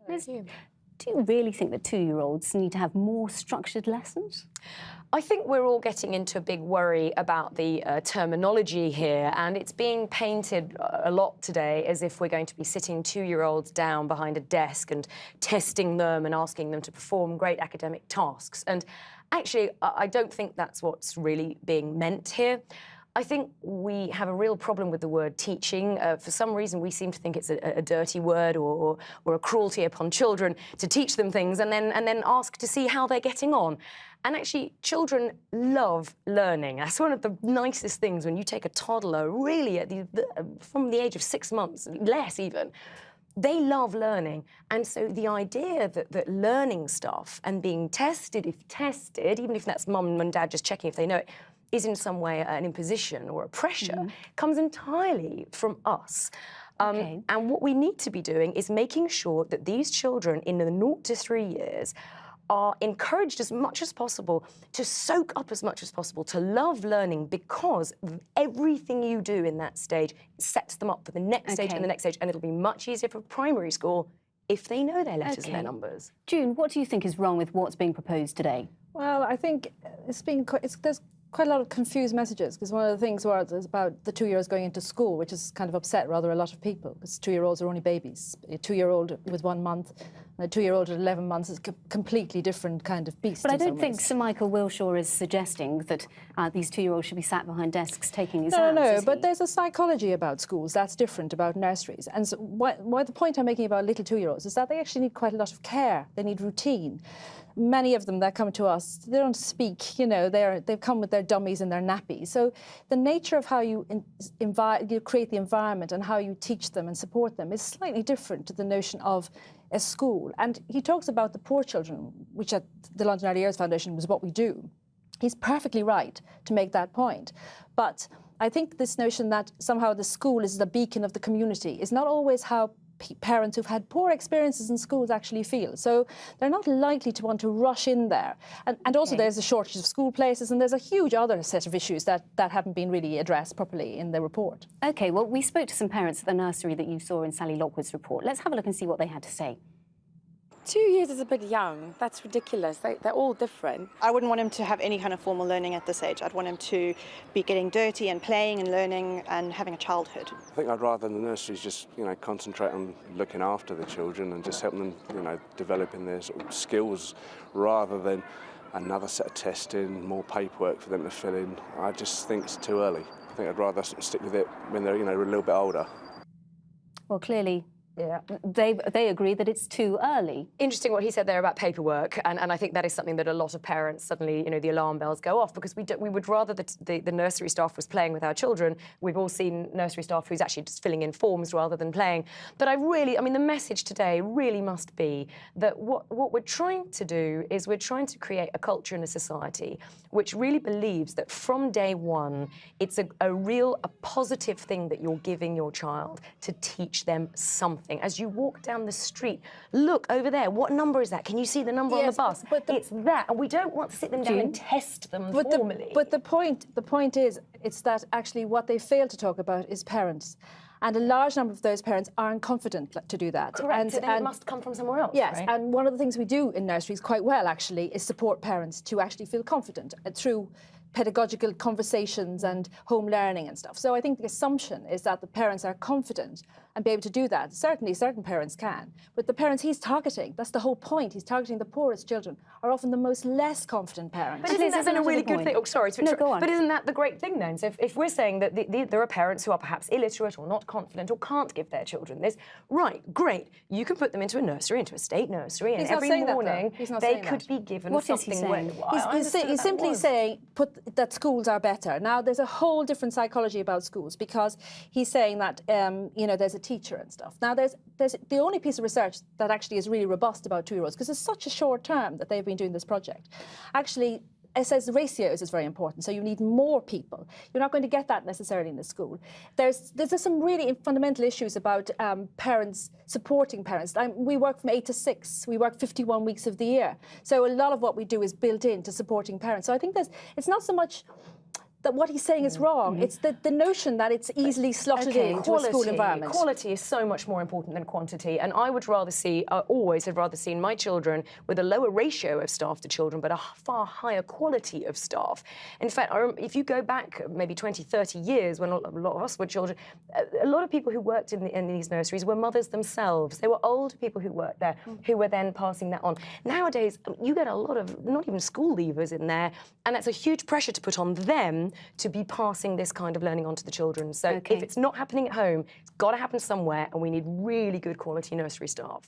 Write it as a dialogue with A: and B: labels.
A: Do you really think that 2-year-olds need to have more structured lessons?
B: I think we're all getting into a big worry about the terminology here, and it's being painted a lot today as if we're going to be sitting 2-year-olds down behind a desk and testing them and asking them to perform great academic tasks. And actually, I don't think that's what's really being meant here. I think we have a real problem with the word teaching. For some reason, we seem to think it's a dirty word or a cruelty upon children to teach them things and then ask to see how they're getting on. And actually, children love learning. That's one of the nicest things when you take a toddler, really, from the age of 6 months, less even. They love learning. And so the idea that learning stuff and being tested, if tested, even if that's mum and dad just checking if they know it, is in some way an imposition or a pressure, comes entirely from us. And what we need to be doing is making sure that these children in the 0 to 3 years are encouraged as much as possible to soak up as much as possible, to love learning, because everything you do in that stage sets them up for the next stage and the next stage, and it'll be much easier for primary school if they know their letters and their numbers.
A: June, what do you think is wrong with what's being proposed today?
C: Well, I think there's quite a lot of confused messages, because one of the things was about the 2-year-olds going into school, which has kind of upset rather a lot of people, because 2-year-olds are only babies. A 2-year-old with 1 month and a 2-year-old at 11 months is a completely different kind of beast.
A: But I don't think Sir Michael Wilshaw is suggesting that these 2-year-olds should be sat behind desks taking exams.
C: No, but there's a psychology about schools that's different about nurseries. And so why the point I'm making about little 2-year-olds is that they actually need quite a lot of care. They need routine. Many of them that come to us, they don't speak, you know, they've come with their dummies and their nappies. So the nature of how you create the environment and how you teach them and support them is slightly different to the notion of a school. And he talks about the poor children, which at the London Early Yeats Foundation was what we do. He's perfectly right to make that point. But I think this notion that somehow the school is the beacon of the community is not always how parents who've had poor experiences in schools actually feel. So they're not likely to want to rush in there. And also there's a shortage of school places, and there's a huge other set of issues that haven't been really addressed properly in the report.
A: OK, well, we spoke to some parents at the nursery that you saw in Sally Lockwood's report. Let's have a look and see what they had to say.
D: 2 years is a bit young. That's ridiculous. They're all different.
E: I wouldn't want him to have any kind of formal learning at this age. I'd want him to be getting dirty and playing and learning and having a childhood.
F: I think I'd rather the nurseries just, concentrate on looking after the children and just helping them, developing their sort of skills, rather than another set of testing, more paperwork for them to fill in. I just think it's too early. I think I'd rather stick with it when they're, a little bit older.
A: Well, clearly, they agree that it's too early.
B: Interesting what he said there about paperwork, and I think that is something that a lot of parents suddenly, the alarm bells go off, because we would rather that the nursery staff was playing with our children. We've all seen nursery staff who's actually just filling in forms rather than playing. But the message today really must be that what we're trying to do is we're trying to create a culture in a society which really believes that from day one, it's a positive thing that you're giving your child to teach them something. As you walk down the street, look over there, what number is that? Can you see the number on the bus? It's that, and we don't want to sit them down and test them formally.
C: But the point is, it's that actually what they fail to talk about is parents. And a large number of those parents aren't confident to do that.
B: Correct, so then it must come from somewhere else,
C: yes,
B: right?
C: And one of the things we do in nurseries quite well, actually, is support parents to actually feel confident through pedagogical conversations and home learning and stuff. So I think the assumption is that the parents are confident and be able to do that. Certainly, certain parents can. But the parents he's targeting, that's the whole point, he's targeting the poorest children, are often the most less confident parents.
B: But isn't that a really good thing? Oh, sorry.
A: No, go on.
B: But isn't that the great thing then? So if we're saying that there are parents who are perhaps illiterate or not confident or can't give their children this, right, great, you can put them into a nursery, into a state nursery, and every morning they could be given
A: what
B: something.
A: Is he saying?
C: He's simply saying that schools are better. Now, there's a whole different psychology about schools, because he's saying that, there's a teacher and stuff. Now, there's the only piece of research that actually is really robust about 2-year-olds, because it's such a short term that they've been doing this project. Actually, it says ratios is very important, so you need more people. You're not going to get that necessarily in the school. There's some really fundamental issues about parents supporting parents. We work from 8 to 6. We work 51 weeks of the year. So a lot of what we do is built into supporting parents. So I think it's not so much that what he's saying is wrong. It's the notion that it's easily slotted into a school environment.
B: Quality is so much more important than quantity, and I would rather see, always have rather seen my children with a lower ratio of staff to children, but a far higher quality of staff. In fact, if you go back maybe 20, 30 years, when a lot of us were children, a lot of people who worked in these nurseries were mothers themselves. They were older people who worked there, who were then passing that on. Nowadays, you get a lot of not even school leavers in there, and that's a huge pressure to put on them to be passing this kind of learning on to the children. So if it's not happening at home, it's got to happen somewhere, and we need really good quality nursery staff.